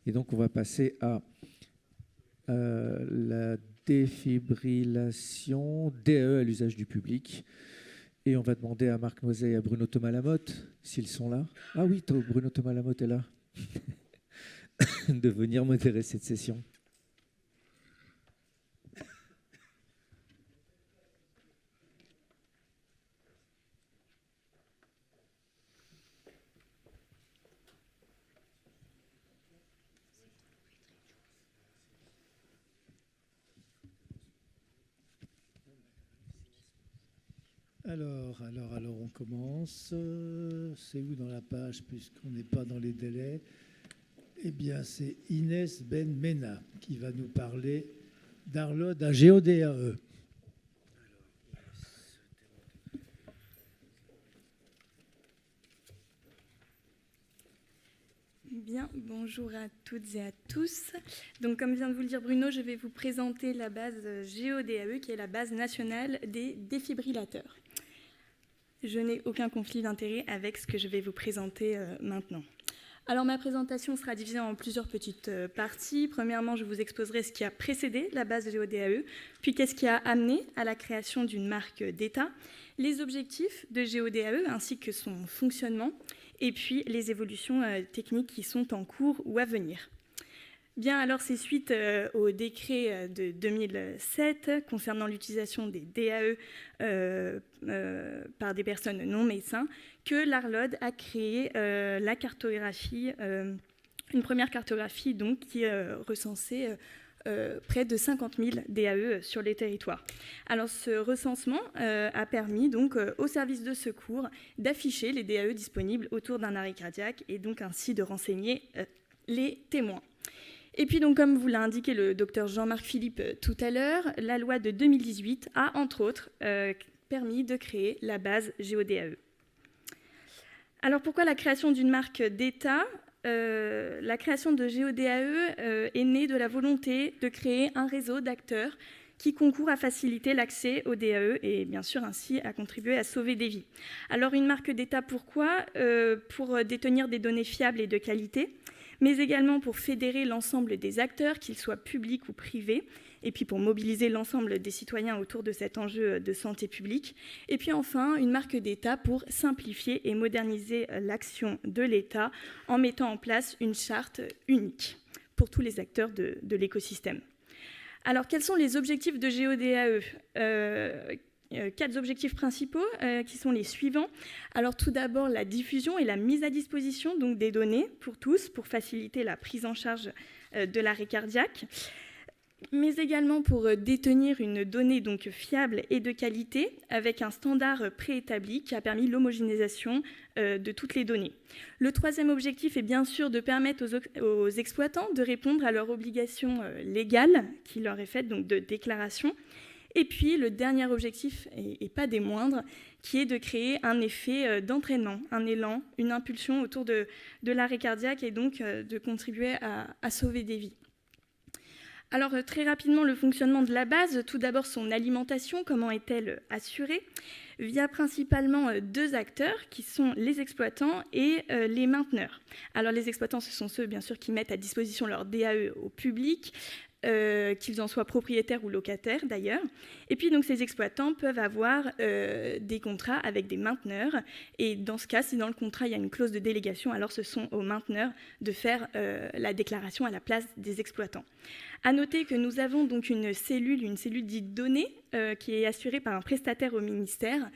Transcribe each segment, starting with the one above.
Et donc, on va passer à la défibrillation DAE à l'usage du public. Et on va demander à Marc Noiset et à Bruno Thomas-Lamotte, s'ils sont là. Ah oui, Bruno Thomas-Lamotte est là. De venir modérer cette session. Alors, on commence. C'est où dans la page, puisqu'on n'est pas dans les délais? Eh bien, c'est Inès Ben-Mena qui va nous parler d'Arlod à GeoDAE. Bien, bonjour à toutes et à tous. Donc, comme vient de vous le dire Bruno, je vais vous présenter la base GeoDAE, qui est la base nationale des défibrillateurs. Je n'ai aucun conflit d'intérêt avec ce que je vais vous présenter maintenant. Alors, ma présentation sera divisée en plusieurs petites parties. Premièrement, je vous exposerai ce qui a précédé la base GeoDAE, puis qu'est-ce qui a amené à la création d'une marque d'État, les objectifs de GeoDAE ainsi que son fonctionnement, et puis les évolutions techniques qui sont en cours ou à venir. Bien, alors c'est suite au décret de 2007 concernant l'utilisation des DAE par des personnes non médecins que l'Arlod a créé la cartographie, une première cartographie donc, qui recensait près de 50 000 DAE sur les territoires. Alors ce recensement a permis donc aux services de secours d'afficher les DAE disponibles autour d'un arrêt cardiaque et donc ainsi de renseigner les témoins. Et puis donc comme vous l'a indiqué le docteur Jean-Marc Philippe tout à l'heure, la loi de 2018 a entre autres permis de créer la base GeoDAE. Alors pourquoi la création d'une marque d'État ? La création de GeoDAE est née de la volonté de créer un réseau d'acteurs qui concourent à faciliter l'accès aux DAE et bien sûr ainsi à contribuer à sauver des vies. Alors une marque d'État, pourquoi ? Pour détenir des données fiables et de qualité, mais également pour fédérer l'ensemble des acteurs, qu'ils soient publics ou privés, et puis pour mobiliser l'ensemble des citoyens autour de cet enjeu de santé publique. Et puis enfin, une marque d'État pour simplifier et moderniser l'action de l'État en mettant en place une charte unique pour tous les acteurs de l'écosystème. Alors, quels sont les objectifs de GeoDAE ? 4 objectifs principaux qui sont les suivants. Alors tout d'abord la diffusion et la mise à disposition donc, des données pour tous, pour faciliter la prise en charge de l'arrêt cardiaque, mais également pour détenir une donnée donc, fiable et de qualité avec un standard préétabli qui a permis l'homogénéisation de toutes les données. Le troisième objectif est bien sûr de permettre aux exploitants de répondre à leurs obligations légales qui leur est faite donc, de déclaration. Et puis, le dernier objectif, et pas des moindres, qui est de créer un effet d'entraînement, un élan, une impulsion autour de l'arrêt cardiaque et donc de contribuer à sauver des vies. Alors, très rapidement, le fonctionnement de la base. Tout d'abord, son alimentation, comment est-elle assurée ? Via principalement 2 acteurs, qui sont les exploitants et les mainteneurs. Alors, les exploitants, ce sont ceux, bien sûr, qui mettent à disposition leur DAE au public, qu'ils en soient propriétaires ou locataires d'ailleurs. Et puis donc ces exploitants peuvent avoir des contrats avec des mainteneurs et dans ce cas, si dans le contrat il y a une clause de délégation, alors ce sont aux mainteneurs de faire la déclaration à la place des exploitants. À noter que nous avons donc une cellule dite donnée qui est assurée par un prestataire au ministère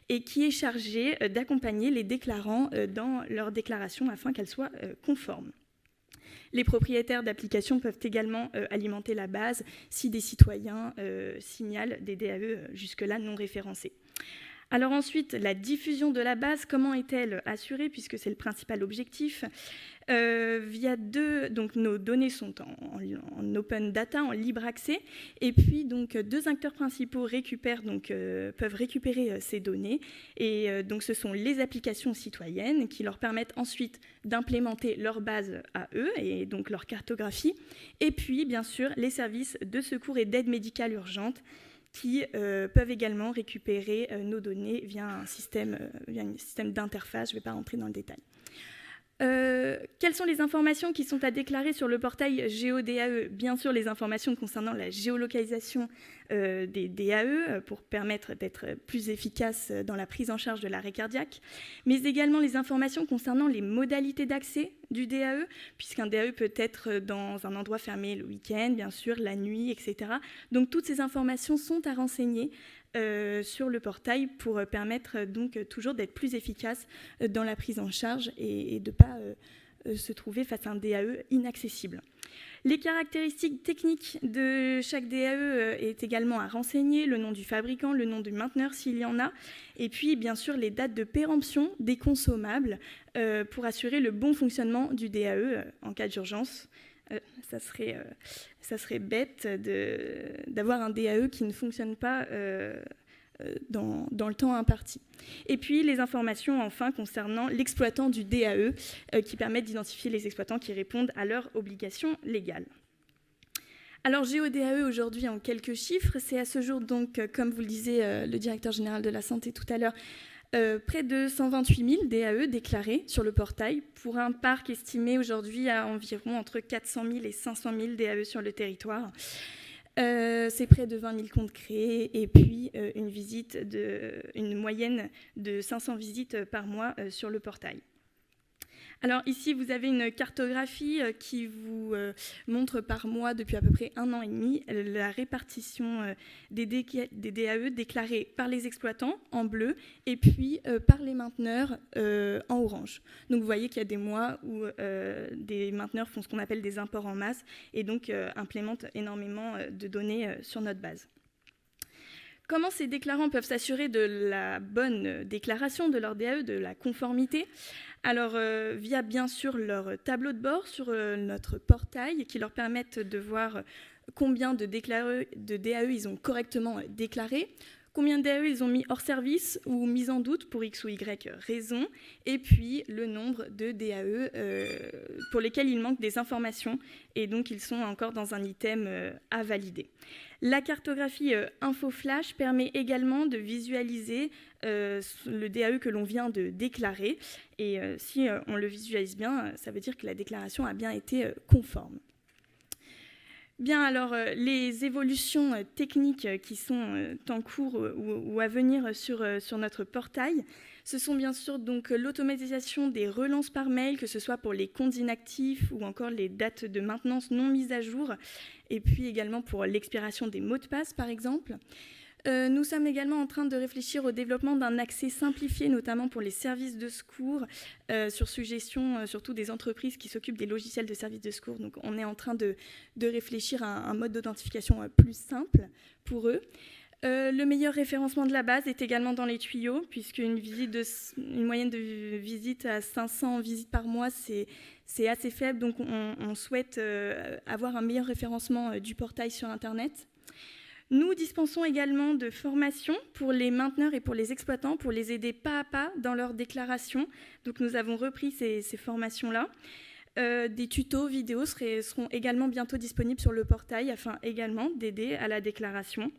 et qui est chargée d'accompagner les déclarants dans leur déclaration afin qu'elles soient conformes. Les propriétaires d'applications peuvent également alimenter la base si des citoyens signalent des DAE jusque-là non référencés. Alors ensuite, la diffusion de la base, comment est-elle assurée puisque c'est le principal objectif ? Donc nos données sont en open data, en libre accès, et puis donc 2 acteurs principaux peuvent récupérer ces données, et donc ce sont les applications citoyennes qui leur permettent ensuite d'implémenter leur base à eux et donc leur cartographie, et puis bien sûr les services de secours et d'aide médicale urgente qui peuvent également récupérer nos données via un système d'interface. Je ne vais pas rentrer dans le détail. Quelles sont les informations qui sont à déclarer sur le portail GeoDAE? Bien sûr, les informations concernant la géolocalisation des DAE pour permettre d'être plus efficace dans la prise en charge de l'arrêt cardiaque, mais également les informations concernant les modalités d'accès du DAE, puisqu'un DAE peut être dans un endroit fermé le week-end, bien sûr, la nuit, etc. Donc toutes ces informations sont à renseigner sur le portail pour permettre donc toujours d'être plus efficace dans la prise en charge et de ne pas se trouver face à un DAE inaccessible. Les caractéristiques techniques de chaque DAE est également à renseigner, le nom du fabricant, le nom du mainteneur s'il y en a, et puis bien sûr les dates de péremption des consommables pour assurer le bon fonctionnement du DAE en cas d'urgence. Ça serait bête d'avoir un DAE qui ne fonctionne pas dans le temps imparti. Et puis les informations enfin concernant l'exploitant du DAE qui permettent d'identifier les exploitants qui répondent à leurs obligations légales. Alors GeoDAE aujourd'hui en quelques chiffres, c'est à ce jour donc, comme vous le disait le directeur général de la santé tout à l'heure, près de 128 000 DAE déclarés sur le portail, pour un parc estimé aujourd'hui à environ entre 400 000 et 500 000 DAE sur le territoire. C'est près de 20 000 comptes créés et puis une moyenne de 500 visites par mois sur le portail. Alors ici, vous avez une cartographie qui vous montre par mois, depuis à peu près 1 an et demi, la répartition des DAE déclarés par les exploitants en bleu et puis par les mainteneurs en orange. Donc vous voyez qu'il y a des mois où des mainteneurs font ce qu'on appelle des imports en masse et donc implémentent énormément de données sur notre base. Comment ces déclarants peuvent s'assurer de la bonne déclaration de leur DAE, de la conformité? Alors, via bien sûr leur tableau de bord sur notre portail qui leur permettent de voir combien de DAE ils ont correctement déclaré, combien de DAE ils ont mis hors service ou mis en doute pour X ou Y raison, et puis le nombre de DAE pour lesquels il manque des informations et donc ils sont encore dans un item à valider. La cartographie InfoFlash permet également de visualiser le DAE que l'on vient de déclarer. Et si on le visualise bien, ça veut dire que la déclaration a bien été conforme. Bien, alors, les évolutions techniques qui sont en cours ou à venir sur notre portail, ce sont bien sûr donc l'automatisation des relances par mail, que ce soit pour les comptes inactifs ou encore les dates de maintenance non mises à jour, et puis également pour l'expiration des mots de passe, par exemple. Nous sommes également en train de réfléchir au développement d'un accès simplifié, notamment pour les services de secours, sur suggestion surtout des entreprises qui s'occupent des logiciels de services de secours. Donc on est en train de réfléchir à un mode d'authentification plus simple pour eux. Le meilleur référencement de la base est également dans les tuyaux, puisqu'une moyenne de visites à 500 visites par mois, c'est assez faible. Donc on souhaite avoir un meilleur référencement du portail sur Internet. Nous dispensons également de formations pour les mainteneurs et pour les exploitants, pour les aider pas à pas dans leur déclaration. Donc nous avons repris ces formations-là. Des tutos vidéos seront également bientôt disponibles sur le portail afin également d'aider à la déclaration.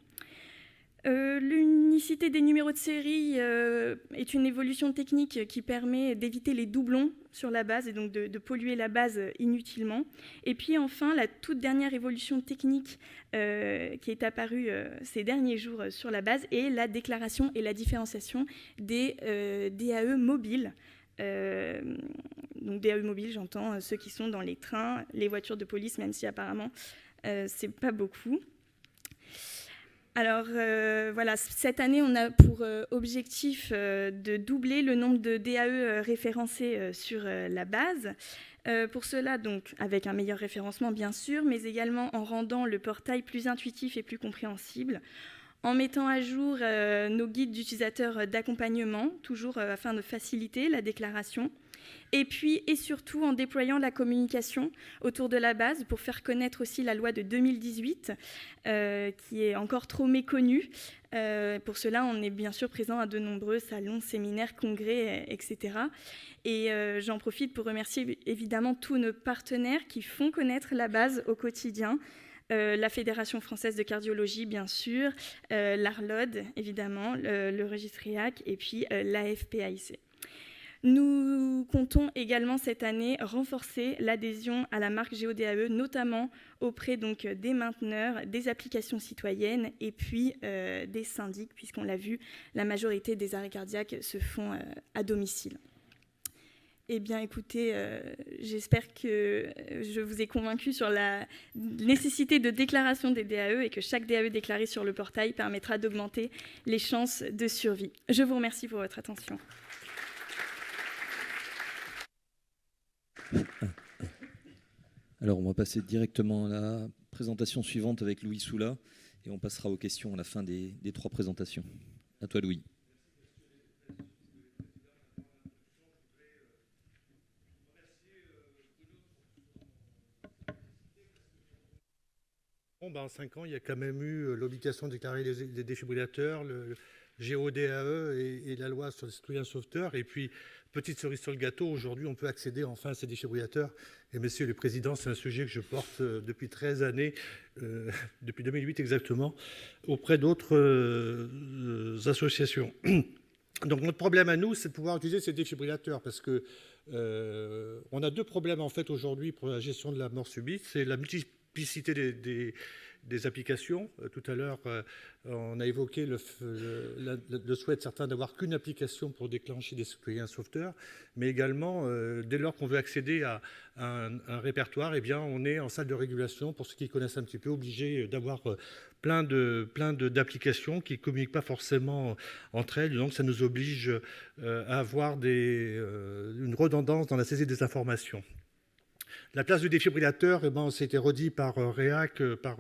L'unicité des numéros de série est une évolution technique qui permet d'éviter les doublons sur la base et donc de polluer la base inutilement. Et puis enfin, la toute dernière évolution technique qui est apparue ces derniers jours sur la base est la déclaration et la différenciation des DAE mobiles. Donc DAE mobiles, j'entends ceux qui sont dans les trains, les voitures de police, même si apparemment c'est pas beaucoup. Alors voilà, cette année, on a pour objectif de doubler le nombre de DAE référencés sur la base. Pour cela, donc, avec un meilleur référencement, bien sûr, mais également en rendant le portail plus intuitif et plus compréhensible, en mettant à jour nos guides d'utilisateurs d'accompagnement, toujours afin de faciliter la déclaration. Et puis, et surtout, en déployant la communication autour de la base pour faire connaître aussi la loi de 2018, qui est encore trop méconnue. Pour cela, on est bien sûr présent à de nombreux salons, séminaires, congrès, etc. Et j'en profite pour remercier évidemment tous nos partenaires qui font connaître la base au quotidien. La Fédération française de cardiologie, bien sûr, l'ARLOD, évidemment, le registre REAC, et puis l'AFPAIC. Nous comptons également cette année renforcer l'adhésion à la marque GeoDAE, notamment auprès donc, des mainteneurs, des applications citoyennes et puis des syndics, puisqu'on l'a vu, la majorité des arrêts cardiaques se font à domicile. Eh bien, écoutez, j'espère que je vous ai convaincu sur la nécessité de déclaration des DAE et que chaque DAE déclaré sur le portail permettra d'augmenter les chances de survie. Je vous remercie pour votre attention. Alors, on va passer directement à la présentation suivante avec Louis Soula et on passera aux questions à la fin des 3 présentations. À toi, Louis. En 5 ans, il y a quand même eu l'obligation de déclarer les défibrillateurs, le GeoDAE et la loi sur les citoyens sauveteurs. Et puis, petite cerise sur le gâteau, aujourd'hui, on peut accéder enfin à ces défibrillateurs. Et Monsieur le Président, c'est un sujet que je porte depuis 13 années, depuis 2008 exactement, auprès d'autres associations. Donc, notre problème à nous, c'est de pouvoir utiliser ces défibrillateurs parce que on a 2 problèmes en fait aujourd'hui pour la gestion de la mort subite. C'est la multiplicité des applications. Tout à l'heure, on a évoqué le souhait de certains d'avoir qu'une application pour déclencher des citoyens sauveteurs, mais également, dès lors qu'on veut accéder à un répertoire, eh bien, on est en salle de régulation, pour ceux qui connaissent un petit peu, obligé d'avoir plein d'applications qui ne communiquent pas forcément entre elles. Donc, ça nous oblige à avoir une redondance dans la saisie des informations. La place du défibrillateur, c'était redit par REAC, par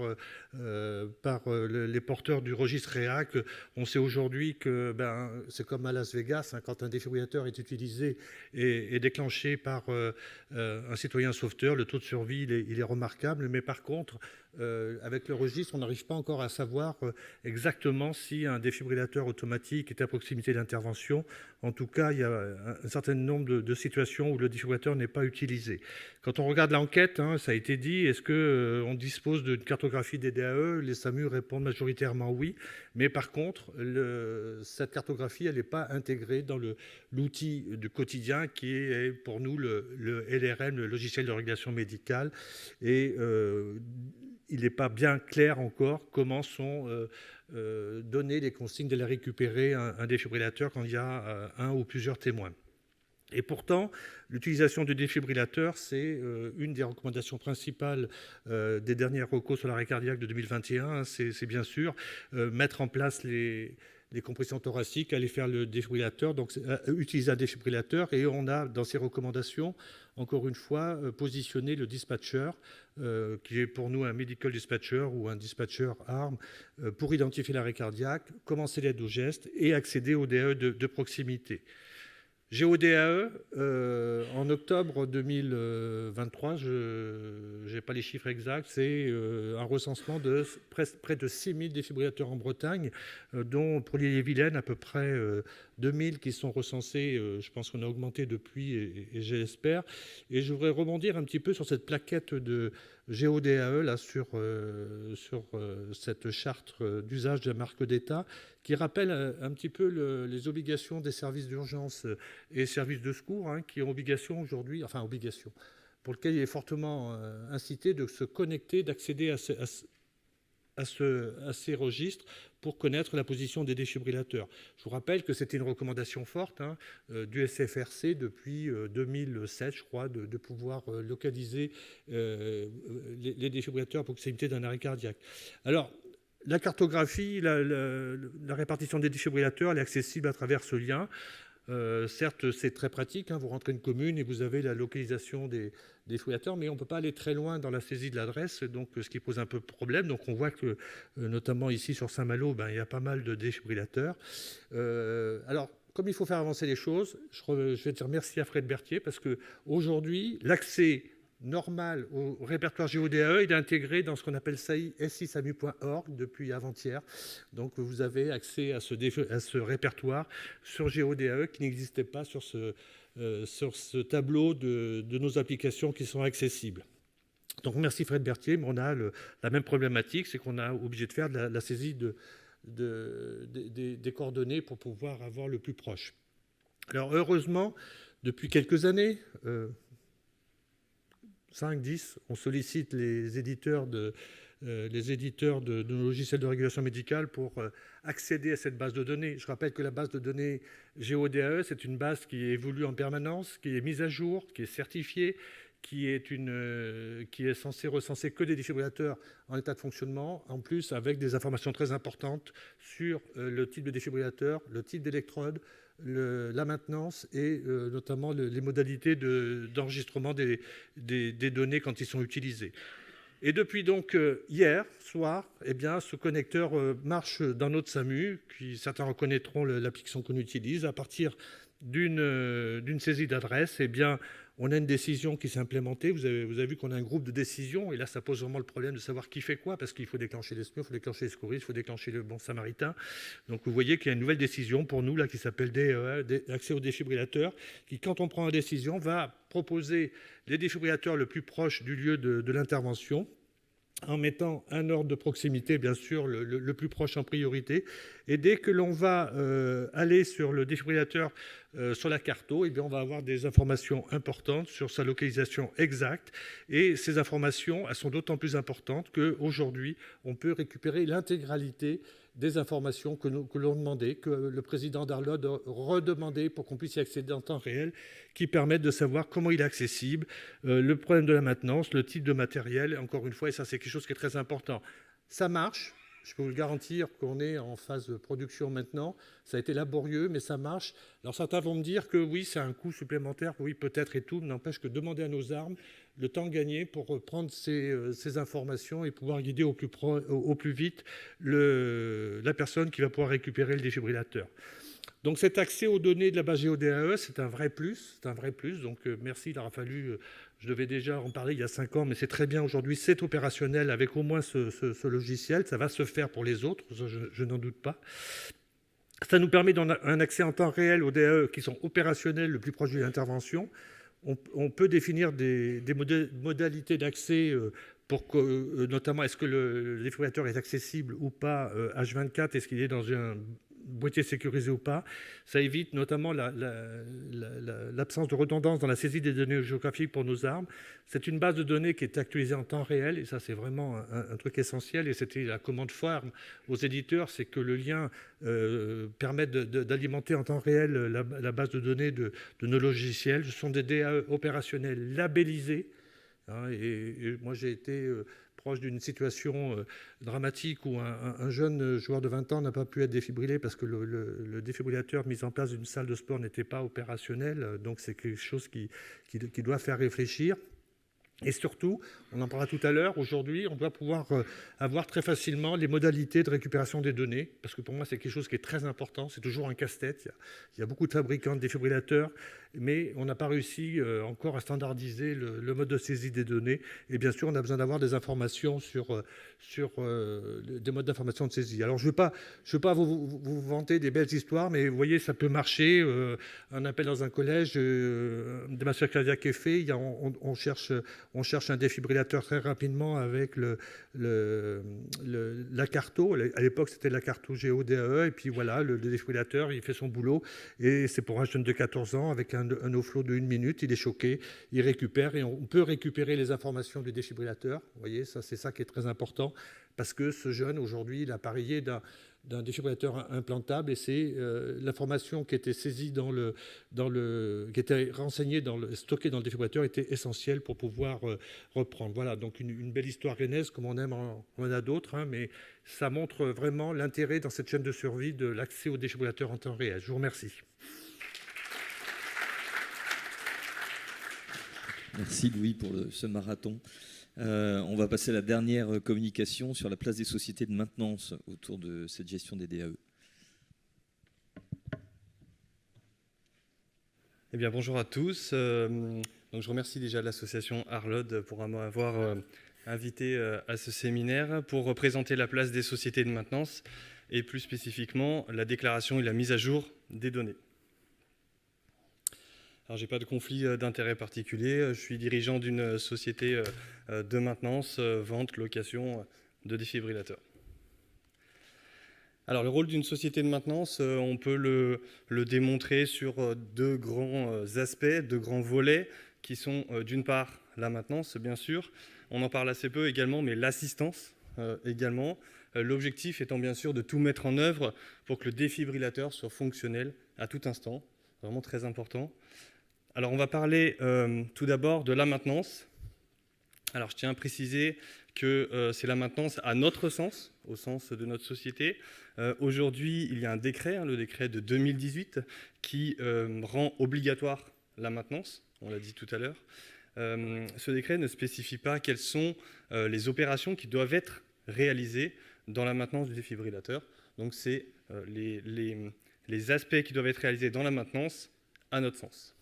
les porteurs du registre REAC. On sait aujourd'hui que c'est comme à Las Vegas, quand un défibrillateur est utilisé et déclenché par un citoyen sauveteur, le taux de survie il est remarquable. Mais par contre, avec le registre, on n'arrive pas encore à savoir exactement si un défibrillateur automatique est à proximité d'intervention. En tout cas, il y a un certain nombre de situations où le défibrillateur n'est pas utilisé. Quand on regarde l'enquête, ça a été dit, est-ce qu'on dispose d'une cartographie des DAE? Les SAMU répondent majoritairement oui, mais par contre, cette cartographie, elle n'est pas intégrée dans l'outil du quotidien qui est pour nous le LRM, le logiciel de régulation médicale, et il n'est pas bien clair encore comment sont données les consignes de la récupérer un défibrillateur quand il y a un ou plusieurs témoins. Et pourtant, l'utilisation du défibrillateur, c'est une des recommandations principales des dernières recos sur l'arrêt cardiaque de 2021. C'est bien sûr mettre en place les compressions thoraciques, aller faire le défibrillateur, donc utiliser un défibrillateur. Et on a, dans ces recommandations, encore une fois, positionné le dispatcher, qui est pour nous un medical dispatcher ou un dispatcher ARM, pour identifier l'arrêt cardiaque, commencer l'aide au geste et accéder au DAE de proximité. GeoDAE, en octobre 2023, je n'ai pas les chiffres exacts, c'est un recensement de près de 6 000 défibrillateurs en Bretagne, dont pour l'Ille-et-Vilaine, à peu près 2 000 qui sont recensés. Je pense qu'on a augmenté depuis, et je l'espère. Et je voudrais rebondir un petit peu sur cette plaquette de GeoDAE, là, sur cette charte d'usage de la marque d'État, qui rappelle un petit peu les obligations des services d'urgence et services de secours, qui ont obligation aujourd'hui, pour lequel il est fortement incité de se connecter, d'accéder à ces registres pour connaître la position des défibrillateurs. Je vous rappelle que c'était une recommandation forte du SFRC depuis 2007, je crois, de pouvoir localiser les défibrillateurs à proximité d'un arrêt cardiaque. Alors, la cartographie, la répartition des défibrillateurs, elle est accessible à travers ce lien. Certes, c'est très pratique. Vous rentrez une commune et vous avez la localisation des défibrillateurs, mais on ne peut pas aller très loin dans la saisie de l'adresse, donc ce qui pose un peu de problème. Donc on voit que, notamment ici sur Saint-Malo, il y a pas mal de défibrillateurs. Alors, comme il faut faire avancer les choses, je vais dire merci à Fred Berthier, parce qu'aujourd'hui, l'accès normal au répertoire GeoDAE, il est intégré dans ce qu'on appelle SISAMU.org depuis avant-hier. Donc vous avez accès à ce répertoire sur GeoDAE qui n'existait pas sur ce tableau de nos applications qui sont accessibles. Donc merci Fred Berthier, mais on a la même problématique, c'est qu'on a obligé de faire de la saisie des coordonnées pour pouvoir avoir le plus proche. Alors heureusement, Depuis quelques années, 5, 10, on sollicite les éditeurs de nos logiciels de régulation médicale pour accéder à cette base de données. Je rappelle que la base de données GeoDAE, c'est une base qui évolue en permanence, qui est mise à jour, qui est certifiée, qui est censée recenser que des défibrillateurs en état de fonctionnement, en plus avec des informations très importantes sur le type de défibrillateur, le type d'électrode, la maintenance et notamment les modalités d'enregistrement des données quand ils sont utilisés. Et depuis donc hier soir, eh bien, ce connecteur marche dans notre SAMU, certains reconnaîtront l'application qu'on utilise. À partir d'une saisie d'adresse, eh bien, on a une décision qui s'est implémentée. Vous avez vu qu'on a un groupe de décision, et là, ça pose vraiment le problème de savoir qui fait quoi, parce qu'il faut déclencher les SMUR, il faut déclencher les secouristes, il faut déclencher le bon samaritain. Donc, vous voyez qu'il y a une nouvelle décision pour nous, là, qui s'appelle accès au défibrillateur, qui, quand on prend une décision, va proposer les défibrillateurs le plus proche du lieu de l'intervention, en mettant un ordre de proximité, bien sûr, le plus proche en priorité. Et dès que l'on va aller sur le défibrillateur, sur la carto, eh bien, on va avoir des informations importantes sur sa localisation exacte. Et ces informations, elles sont d'autant plus importantes qu'aujourd'hui, on peut récupérer l'intégralité des informations que l'on demandait, que le président d'Arlode redemandait pour qu'on puisse y accéder en temps réel, qui permettent de savoir comment il est accessible, le problème de la maintenance, le type de matériel, encore une fois, et ça c'est quelque chose qui est très important. Ça marche, je peux vous le garantir qu'on est en phase de production maintenant, ça a été laborieux, mais ça marche. Alors certains vont me dire que oui, c'est un coût supplémentaire, oui peut-être et tout, mais n'empêche que demander à nos armes le temps gagné pour prendre ces informations et pouvoir guider au plus vite la personne qui va pouvoir récupérer le défibrillateur. Donc cet accès aux données de la base GeoDAE, c'est un vrai plus. Donc merci, il aura fallu, je devais déjà en parler il y a 5 ans, mais c'est très bien aujourd'hui, c'est opérationnel avec au moins ce logiciel. Ça va se faire pour les autres, je n'en doute pas. Ça nous permet un accès en temps réel aux DAE qui sont opérationnels le plus proche de l'intervention. On peut définir des modalités d'accès pour que, notamment, est-ce que le défibrillateur est accessible ou pas H24, est-ce qu'il est dans un boîtier sécurisé ou pas. Ça évite notamment l'absence de redondance dans la saisie des données géographiques pour nos armes. C'est une base de données qui est actualisée en temps réel, et ça c'est vraiment un truc essentiel, et c'était la commande forme aux éditeurs, c'est que le lien permette d'alimenter en temps réel la base de données de nos logiciels. Ce sont des DAE opérationnels labellisés, hein, et moi j'ai été proche d'une situation dramatique où un jeune joueur de 20 ans n'a pas pu être défibrillé parce que le défibrillateur mis en place d'une salle de sport n'était pas opérationnel. Donc c'est quelque chose qui doit faire réfléchir. Et surtout, on en parlera tout à l'heure, aujourd'hui, on doit pouvoir avoir très facilement les modalités de récupération des données, parce que pour moi, c'est quelque chose qui est très important, c'est toujours un casse-tête. Il y a beaucoup de fabricants de défibrillateurs, mais on n'a pas réussi encore à standardiser le mode de saisie des données. Et bien sûr, on a besoin d'avoir des informations sur des modes d'information de saisie. Alors, je ne veux pas vous vanter des belles histoires, mais vous voyez, ça peut marcher. Un appel dans un collège, des masseurs cardiaques est fait, on cherche un défibrillateur très rapidement avec la carto. À l'époque, c'était la carto GeoDAE. Et puis voilà, le défibrillateur, il fait son boulot. Et c'est pour un jeune de 14 ans avec un offload de 1 minute. Il est choqué, il récupère. Et on peut récupérer les informations du défibrillateur. Vous voyez, c'est ça qui est très important. Parce que ce jeune, aujourd'hui, il a parié d'un défibrillateur implantable, et c'est l'information qui était saisie qui était renseignée stockée dans le défibrillateur était essentielle pour pouvoir reprendre. Voilà, donc une belle histoire rennaise, comme on en a d'autres, hein, mais ça montre vraiment l'intérêt dans cette chaîne de survie de l'accès au défibrillateur en temps réel. Je vous remercie. Merci Louis pour ce marathon. On va passer à la dernière communication sur la place des sociétés de maintenance autour de cette gestion des DAE. Eh bien, bonjour à tous. Donc, je remercie déjà l'association Arlode pour m'avoir invité à ce séminaire pour représenter la place des sociétés de maintenance et plus spécifiquement la déclaration et la mise à jour des données. Alors, je n'ai pas de conflit d'intérêt particulier. Je suis dirigeant d'une société de maintenance, vente, location de défibrillateurs. Alors, le rôle d'une société de maintenance, on peut le démontrer sur deux grands aspects, deux grands volets, qui sont d'une part la maintenance, bien sûr, on en parle assez peu également, mais l'assistance également. L'objectif étant bien sûr de tout mettre en œuvre pour que le défibrillateur soit fonctionnel à tout instant, vraiment très important. Alors, on va parler tout d'abord de la maintenance. Alors, je tiens à préciser que c'est la maintenance à notre sens, au sens de notre société. Aujourd'hui, il y a un décret, le décret de 2018, qui rend obligatoire la maintenance, on l'a dit tout à l'heure. Ce décret ne spécifie pas quelles sont les opérations qui doivent être réalisées dans la maintenance du défibrillateur. Donc, c'est les aspects qui doivent être réalisés dans la maintenance à notre sens.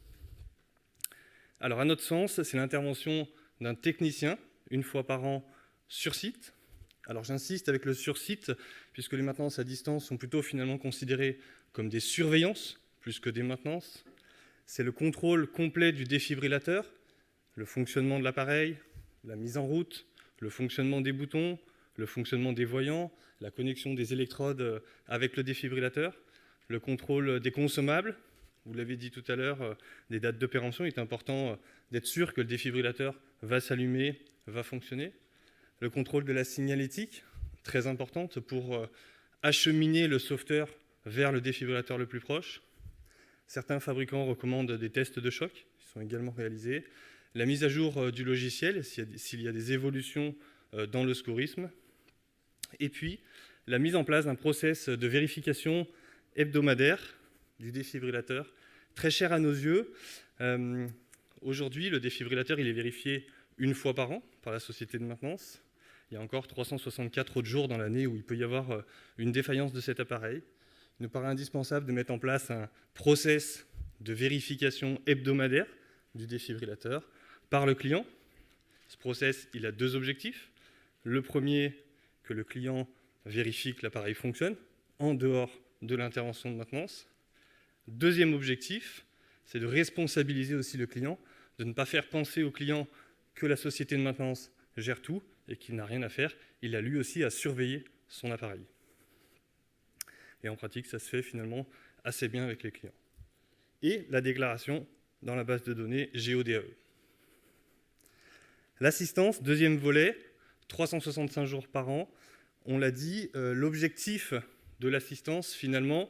Alors, à notre sens, c'est l'intervention d'un technicien, une fois par an, sur site. Alors j'insiste avec le sur-site, puisque les maintenances à distance sont plutôt finalement considérées comme des surveillances, plus que des maintenances. C'est le contrôle complet du défibrillateur, le fonctionnement de l'appareil, la mise en route, le fonctionnement des boutons, le fonctionnement des voyants, la connexion des électrodes avec le défibrillateur, le contrôle des consommables. Vous l'avez dit tout à l'heure, des dates de péremption. Il est important d'être sûr que le défibrillateur va s'allumer, va fonctionner. Le contrôle de la signalétique, très importante pour acheminer le sauveteur vers le défibrillateur le plus proche. Certains fabricants recommandent des tests de choc, qui sont également réalisés. La mise à jour du logiciel, s'il y a des évolutions dans le secourisme. Et puis, la mise en place d'un process de vérification hebdomadaire du défibrillateur, très cher à nos yeux. Aujourd'hui, le défibrillateur il est vérifié une fois par an par la société de maintenance. Il y a encore 364 autres jours dans l'année où il peut y avoir une défaillance de cet appareil. Il nous paraît indispensable de mettre en place un process de vérification hebdomadaire du défibrillateur par le client. Ce process, il a deux objectifs. Le premier, que le client vérifie que l'appareil fonctionne en dehors de l'intervention de maintenance. Deuxième objectif, c'est de responsabiliser aussi le client, de ne pas faire penser au client que la société de maintenance gère tout et qu'il n'a rien à faire. Il a lui aussi à surveiller son appareil. Et en pratique, ça se fait finalement assez bien avec les clients. Et la déclaration dans la base de données GeoDAE. L'assistance, deuxième volet, 365 jours par an. On l'a dit, l'objectif de l'assistance finalement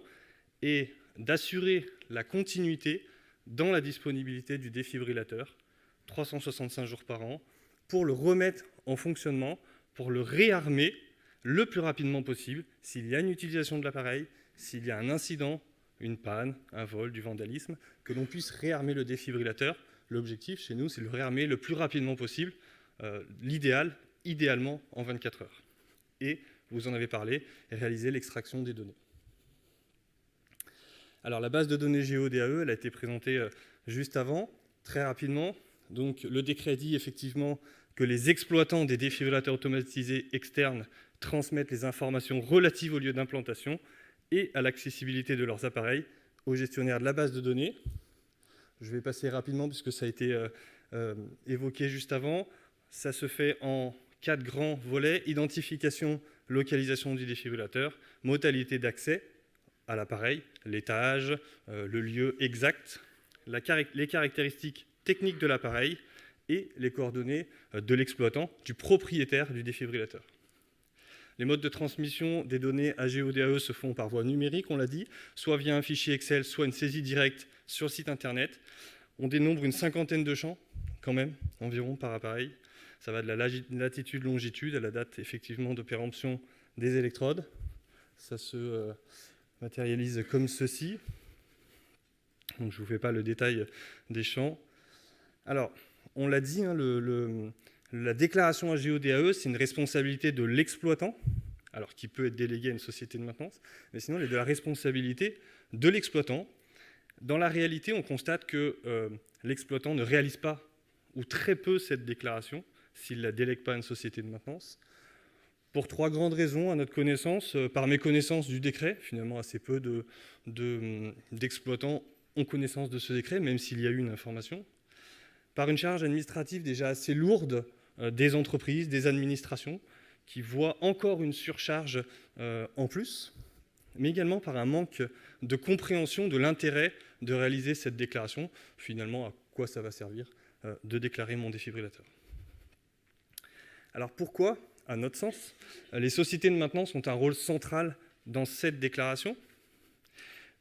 est d'assurer la continuité dans la disponibilité du défibrillateur, 365 jours par an, pour le remettre en fonctionnement, pour le réarmer le plus rapidement possible s'il y a une utilisation de l'appareil, s'il y a un incident, une panne, un vol, du vandalisme, que l'on puisse réarmer le défibrillateur. L'objectif chez nous, c'est de le réarmer le plus rapidement possible, idéalement en 24 heures. Et, vous en avez parlé, réaliser l'extraction des données. Alors la base de données GeoDAE, elle a été présentée juste avant, très rapidement. Donc le décret dit effectivement que les exploitants des défibrillateurs automatisés externes transmettent les informations relatives au lieu d'implantation et à l'accessibilité de leurs appareils au gestionnaire de la base de données. Je vais passer rapidement puisque ça a été évoqué juste avant. Ça se fait en 4 grands volets: identification, localisation du défibrillateur, modalité d'accès à l'appareil, l'étage, le lieu exact, les caractéristiques techniques de l'appareil et les coordonnées de l'exploitant, du propriétaire du défibrillateur. Les modes de transmission des données à GeoDAE se font par voie numérique, on l'a dit, soit via un fichier Excel, soit une saisie directe sur le site internet. On dénombre une 50aine de champs, quand même, environ par appareil. Ça va de la latitude-longitude à la date effectivement de péremption des électrodes. Ça se matérialise comme ceci. Donc, je ne vous fais pas le détail des champs. Alors, on l'a dit, hein, la déclaration à GeoDAE, c'est une responsabilité de l'exploitant, alors qui peut être délégué à une société de maintenance, mais sinon, elle est de la responsabilité de l'exploitant. Dans la réalité, on constate que l'exploitant ne réalise pas ou très peu cette déclaration s'il ne la délègue pas à une société de maintenance. Pour 3 grandes raisons, à notre connaissance. Par méconnaissance du décret, finalement assez peu d'exploitants ont connaissance de ce décret, même s'il y a eu une information. Par une charge administrative déjà assez lourde des entreprises, des administrations, qui voient encore une surcharge en plus. mais également par un manque de compréhension de l'intérêt de réaliser cette déclaration. Finalement, à quoi ça va servir de déclarer mon défibrillateur? Alors pourquoi, à notre sens, les sociétés de maintenance ont un rôle central dans cette déclaration?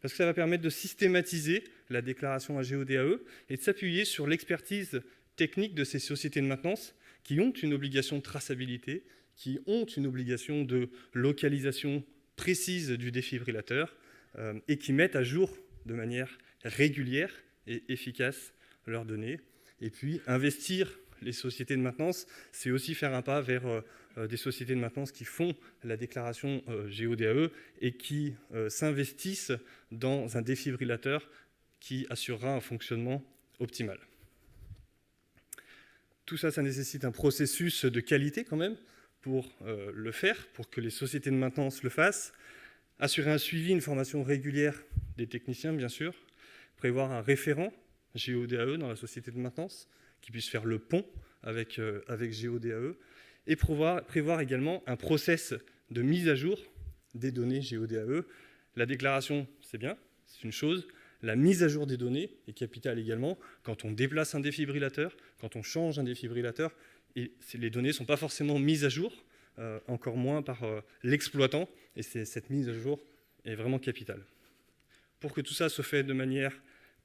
Parce que ça va permettre de systématiser la déclaration à GODAE et de s'appuyer sur l'expertise technique de ces sociétés de maintenance qui ont une obligation de traçabilité, qui ont une obligation de localisation précise du défibrillateur et qui mettent à jour de manière régulière et efficace leurs données. Et puis, investir les sociétés de maintenance, c'est aussi faire un pas vers des sociétés de maintenance qui font la déclaration GODAE et qui s'investissent dans un défibrillateur qui assurera un fonctionnement optimal. Tout ça, ça nécessite un processus de qualité quand même pour le faire, pour que les sociétés de maintenance le fassent. Assurer un suivi, une formation régulière des techniciens, bien sûr. Prévoir un référent GODAE dans la société de maintenance qui puisse faire le pont avec GODAE. Et prévoir également un process de mise à jour des données GODAE. La déclaration, c'est bien, c'est une chose. La mise à jour des données est capitale également. Quand on déplace un défibrillateur, quand on change un défibrillateur, et les données ne sont pas forcément mises à jour, encore moins par l'exploitant, et cette mise à jour est vraiment capitale. Pour que tout ça se fait de manière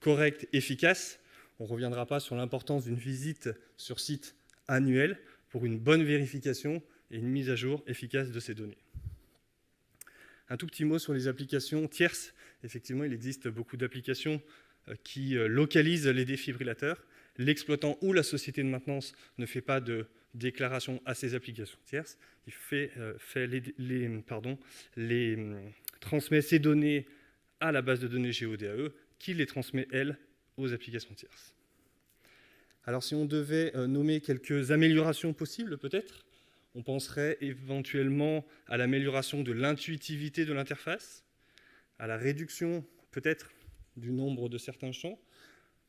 correcte, efficace, on ne reviendra pas sur l'importance d'une visite sur site annuelle pour une bonne vérification et une mise à jour efficace de ces données. Un tout petit mot sur les applications tierces. Effectivement, il existe beaucoup d'applications qui localisent les défibrillateurs. L'exploitant ou la société de maintenance ne fait pas de déclaration à ces applications tierces. Il transmet ces données à la base de données GODAE qui les transmet, elle, aux applications tierces. Alors, si on devait nommer quelques améliorations possibles, peut-être, on penserait éventuellement à l'amélioration de l'intuitivité de l'interface, à la réduction, peut-être, du nombre de certains champs.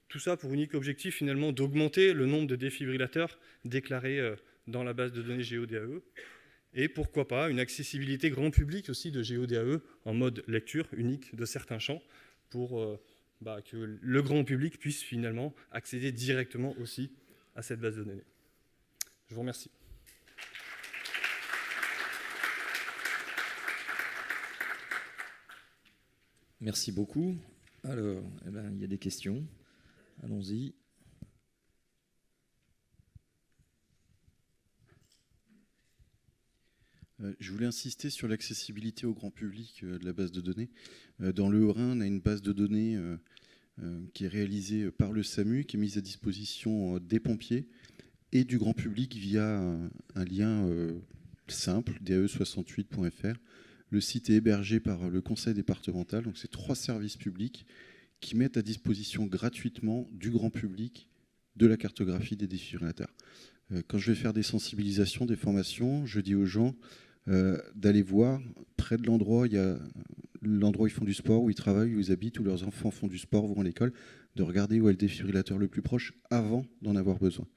Tout ça pour unique objectif, finalement, d'augmenter le nombre de défibrillateurs déclarés dans la base de données GODAE. Et pourquoi pas une accessibilité grand public aussi de GODAE en mode lecture unique de certains champs pour que le grand public puisse finalement accéder directement aussi à cette base de données. Je vous remercie. Merci beaucoup. Alors, il y a des questions. Allons-y. Je voulais insister sur l'accessibilité au grand public de la base de données. Dans le Haut-Rhin, on a une base de données qui est réalisée par le SAMU, qui est mise à disposition des pompiers et du grand public via un lien simple, dae68.fr. Le site est hébergé par le conseil départemental, donc c'est 3 services publics qui mettent à disposition gratuitement du grand public de la cartographie des défibrillateurs. Quand je vais faire des sensibilisations, des formations, je dis aux gens d'aller voir près de l'endroit, il y a l'endroit où ils font du sport, où ils travaillent, où ils habitent, où leurs enfants font du sport, vont à l'école, de regarder où est le défibrillateur le plus proche avant d'en avoir besoin.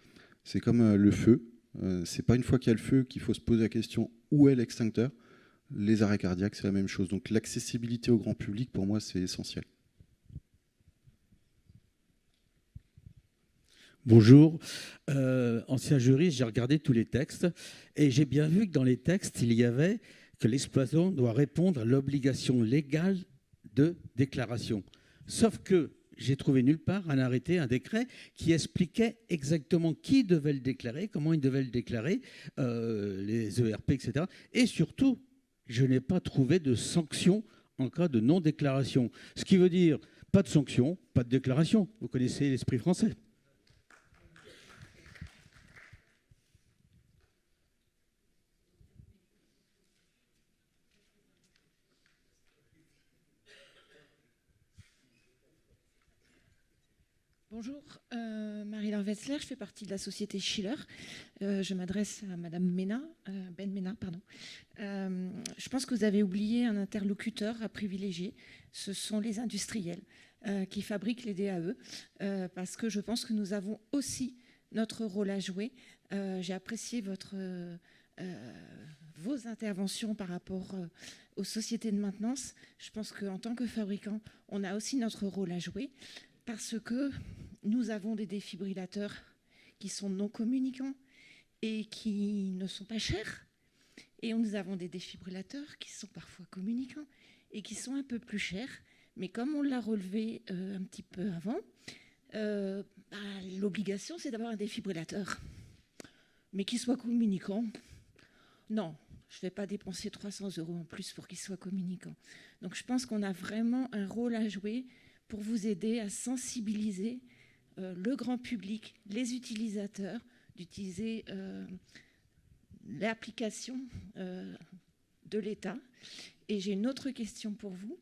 C'est comme le feu. C'est pas une fois qu'il y a le feu qu'il faut se poser la question où est l'extincteur. Les arrêts cardiaques, c'est la même chose. Donc l'accessibilité au grand public, pour moi, c'est essentiel. Bonjour, ancien juriste, j'ai regardé tous les textes et j'ai bien vu que dans les textes, il y avait que l'exploitant doit répondre à l'obligation légale de déclaration. Sauf que j'ai trouvé nulle part un arrêté, un décret qui expliquait exactement qui devait le déclarer, comment il devait le déclarer, les ERP, etc. Et surtout, je n'ai pas trouvé de sanction en cas de non-déclaration. Ce qui veut dire pas de sanction, pas de déclaration. Vous connaissez l'esprit français. Bonjour, Marie-Laure Wetzler, je fais partie de la société Schiller. Je m'adresse à Madame Mena, Ben Mena, pardon. Je pense que vous avez oublié un interlocuteur à privilégier. Ce sont les industriels qui fabriquent les DAE, parce que je pense que nous avons aussi notre rôle à jouer. J'ai apprécié votre vos interventions par rapport aux sociétés de maintenance. Je pense qu'en tant que fabricant, on a aussi notre rôle à jouer parce que nous avons des défibrillateurs qui sont non communicants et qui ne sont pas chers. Et nous avons des défibrillateurs qui sont parfois communicants et qui sont un peu plus chers. Mais comme on l'a relevé un petit peu avant, l'obligation, c'est d'avoir un défibrillateur. Mais qu'il soit communicant, non, je ne vais pas dépenser 300 € en plus pour qu'il soit communicant. Donc je pense qu'on a vraiment un rôle à jouer pour vous aider à sensibiliser le grand public, les utilisateurs, d'utiliser l'application de l'État. Et j'ai une autre question pour vous.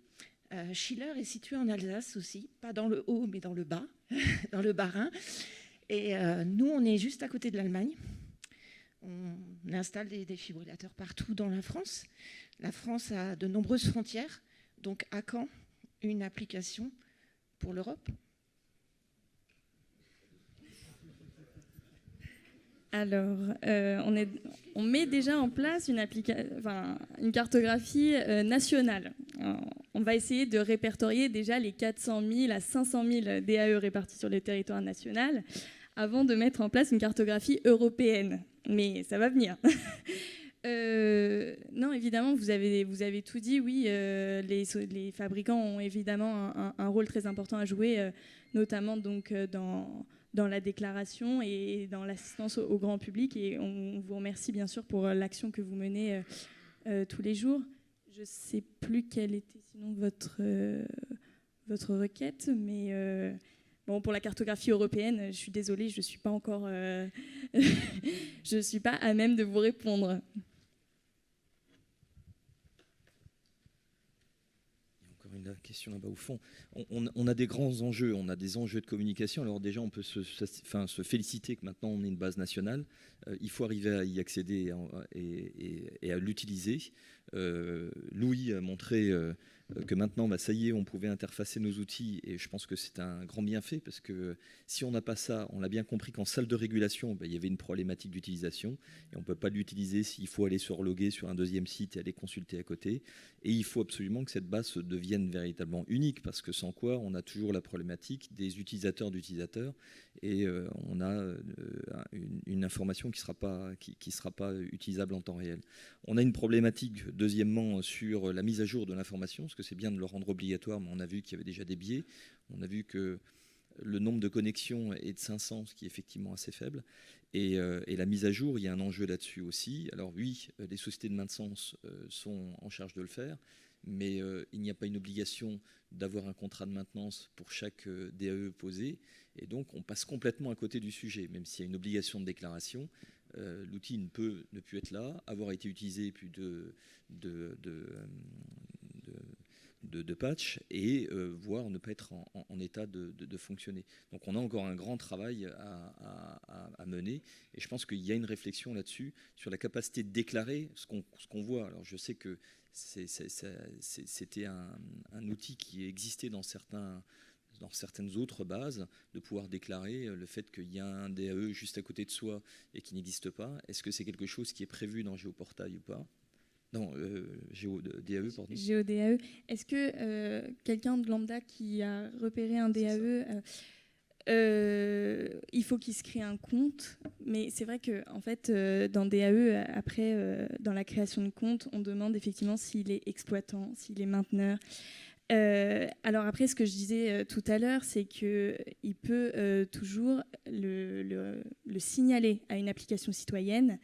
Schiller est situé en Alsace aussi, pas dans le haut, mais dans le bas, dans le Bas-Rhin. Et nous, on est juste à côté de l'Allemagne. On installe des défibrillateurs partout dans la France. La France a de nombreuses frontières. Donc, à quand une application pour l'Europe ? Alors, on met déjà en place une cartographie nationale. Alors, on va essayer de répertorier déjà les 400 000 à 500 000 DAE répartis sur le territoire national avant de mettre en place une cartographie européenne. Mais ça va venir. Non, évidemment, vous avez tout dit. Oui, les fabricants ont évidemment un rôle très important à jouer, notamment donc dans la déclaration et dans l'assistance au grand public. Et on vous remercie bien sûr pour l'action que vous menez tous les jours. Je ne sais plus quelle était sinon votre requête, mais bon, pour la cartographie européenne, je suis désolée, je ne suis pas encore... je suis pas à même de vous répondre. Une question là-bas au fond. On a des grands enjeux, on a des enjeux de communication. Alors déjà, on peut se féliciter que maintenant on ait une base nationale. Il faut arriver à y accéder et à l'utiliser. Louis a montré que maintenant, ça y est, on pouvait interfacer nos outils et je pense que c'est un grand bienfait parce que si on n'a pas ça, on l'a bien compris qu'en salle de régulation, il y avait une problématique d'utilisation et on ne peut pas l'utiliser s'il faut aller se reloguer sur un deuxième site et aller consulter à côté. Et il faut absolument que cette base devienne véritablement unique parce que sans quoi, on a toujours la problématique des utilisateurs d'utilisateurs et on a une information qui sera pas utilisable en temps réel. On a une problématique, deuxièmement, sur la mise à jour de l'information, parce que c'est bien de le rendre obligatoire, mais on a vu qu'il y avait déjà des biais. On a vu que le nombre de connexions est de 500, ce qui est effectivement assez faible. Et la mise à jour, il y a un enjeu là-dessus aussi. Alors oui, les sociétés de maintenance sont en charge de le faire, mais il n'y a pas une obligation d'avoir un contrat de maintenance pour chaque DAE posé. Et donc, on passe complètement à côté du sujet, même s'il y a une obligation de déclaration. L'outil ne peut ne plus être là, avoir été utilisé plus de patch et voire ne pas être en état de fonctionner. Donc on a encore un grand travail à mener et je pense qu'il y a une réflexion là-dessus sur la capacité de déclarer ce qu'on voit. Alors je sais que c'était un outil qui existait dans certaines autres bases, de pouvoir déclarer le fait qu'il y a un DAE juste à côté de soi et qui n'existe pas. Est-ce que c'est quelque chose qui est prévu dans Géoportail ou pas ? Non, DAE, pardon. GeoDAE. Est-ce que quelqu'un de lambda qui a repéré un DAE, il faut qu'il se crée un compte, mais c'est vrai qu'en fait, dans DAE, après, dans la création de compte, on demande effectivement s'il est exploitant, s'il est mainteneur. Alors après, ce que je disais tout à l'heure, c'est qu'il peut toujours le signaler à une application citoyenne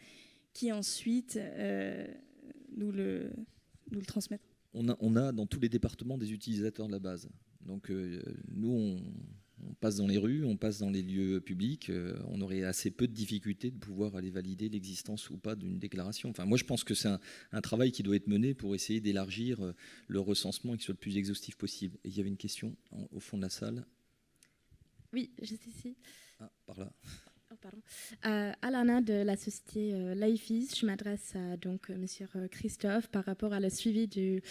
qui ensuite nous le transmet. On a dans tous les départements des utilisateurs de la base. Donc nous, on passe dans les rues, on passe dans les lieux publics, on aurait assez peu de difficultés de pouvoir aller valider l'existence ou pas d'une déclaration. Enfin, moi, je pense que c'est un travail qui doit être mené pour essayer d'élargir le recensement et qu'il soit le plus exhaustif possible. Et il y avait une question au fond de la salle. Oui, juste ici. Ah, par là. Alana de la société Laifis. Je m'adresse à Monsieur Christophe par rapport à le suivi des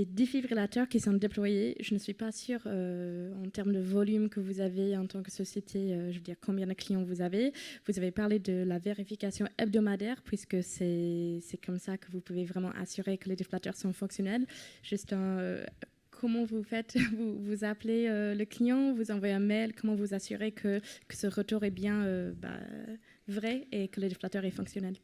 défibrillateurs qui sont déployés. Je ne suis pas sûre en termes de volume que vous avez en tant que société, je veux dire combien de clients vous avez. Vous avez parlé de la vérification hebdomadaire puisque c'est comme ça que vous pouvez vraiment assurer que les défibrillateurs sont fonctionnels. Juste comment vous faites? Vous appelez le client, vous envoyez un mail, comment vous assurez que ce retour est bien vrai et que le défibrilllateur est fonctionnel?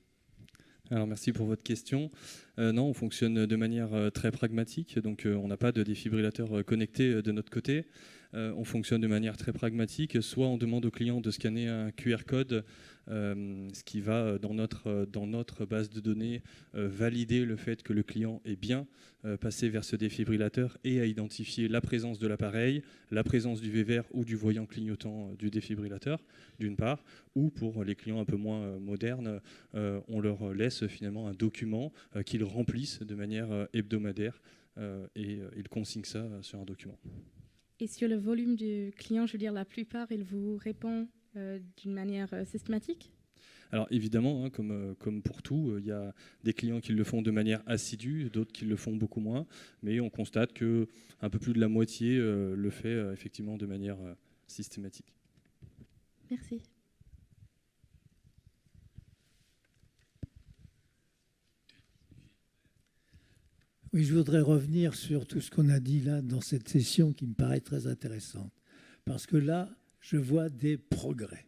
Alors merci pour votre question. Non, on fonctionne de manière très pragmatique, donc on n'a pas de défibrillateur connecté de notre côté. On fonctionne de manière très pragmatique, soit on demande au client de scanner un QR code, ce qui va dans notre base de données valider le fait que le client est bien passé vers ce défibrillateur et a identifié la présence de l'appareil, la présence du V vert ou du voyant clignotant du défibrillateur, d'une part, ou pour les clients un peu moins modernes, on leur laisse finalement un document qu'ils remplissent de manière hebdomadaire et ils consignent ça sur un document. Et sur le volume du client, je veux dire, la plupart, il vous répond d'une manière systématique? Alors évidemment, hein, comme pour tout, il y a des clients qui le font de manière assidue, d'autres qui le font beaucoup moins, mais on constate qu'un peu plus de la moitié le fait effectivement de manière systématique. Merci. Oui, je voudrais revenir sur tout ce qu'on a dit là dans cette session qui me paraît très intéressante. Parce que là, je vois des progrès.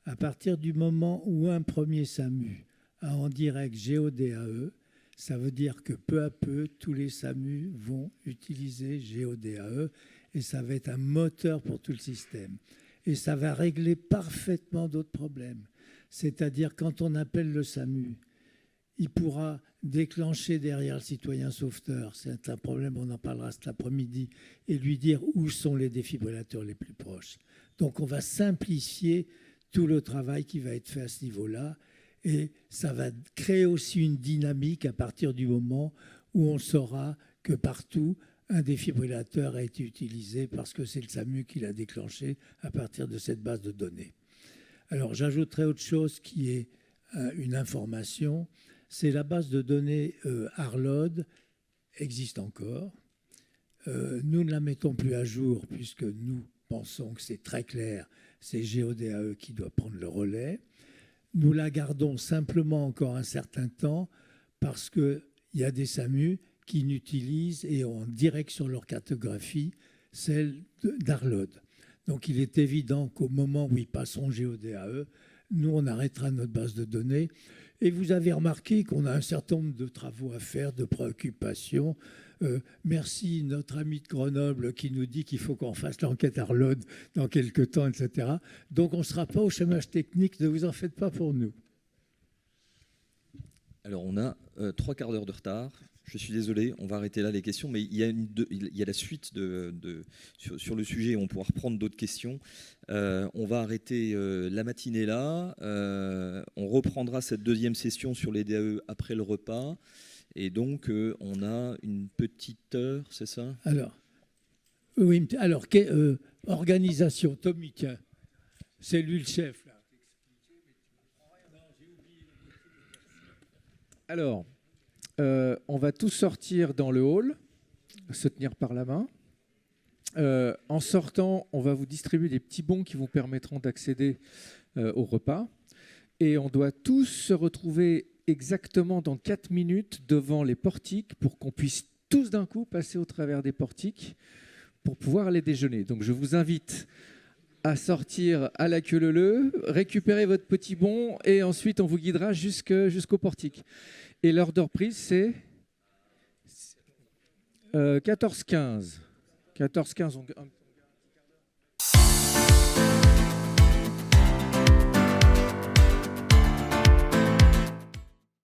À partir du moment où un premier SAMU a en direct GeoDAE, ça veut dire que peu à peu, tous les SAMU vont utiliser GeoDAE et ça va être un moteur pour tout le système. Et ça va régler parfaitement d'autres problèmes. C'est-à-dire quand on appelle le SAMU, il pourra déclencher derrière le citoyen sauveteur, c'est un problème, on en parlera cet après-midi, et lui dire où sont les défibrillateurs les plus proches. Donc on va simplifier tout le travail qui va être fait à ce niveau-là, et ça va créer aussi une dynamique à partir du moment où on saura que partout, un défibrillateur a été utilisé parce que c'est le SAMU qui l'a déclenché à partir de cette base de données. Alors j'ajouterai autre chose qui est une information. C'est la base de données Arlod, existe encore. Nous ne la mettons plus à jour puisque nous pensons que c'est très clair, c'est GeoDAE qui doit prendre le relais. Nous la gardons simplement encore un certain temps parce qu'il y a des SAMU qui n'utilisent et ont en direct sur leur cartographie celle d'Arlod. Donc il est évident qu'au moment où ils passeront GeoDAE, nous on arrêtera notre base de données. Et vous avez remarqué qu'on a un certain nombre de travaux à faire, de préoccupations. Merci notre ami de Grenoble qui nous dit qu'il faut qu'on fasse l'enquête Arlod dans quelques temps, etc. Donc on ne sera pas au chômage technique, ne vous en faites pas pour nous. Alors on a 3 quarts d'heure de retard. Je suis désolé, on va arrêter là les questions, mais il y a la suite sur le sujet, on pourra reprendre d'autres questions. On va arrêter la matinée là, on reprendra cette deuxième session sur les DAE après le repas, et donc on a une petite heure, c'est ça? Alors, oui, alors organisation, Tommy, tiens, c'est lui le chef. Là. Alors, on va tous sortir dans le hall, se tenir par la main. En sortant, on va vous distribuer des petits bons qui vous permettront d'accéder au repas. Et on doit tous se retrouver exactement dans 4 minutes devant les portiques pour qu'on puisse tous d'un coup passer au travers des portiques pour pouvoir aller déjeuner. Donc je vous invite à sortir à la queue leu-leu, récupérer votre petit bon et ensuite on vous guidera jusqu'au portique. Et l'heure de reprise, c'est 14h15. 14h15,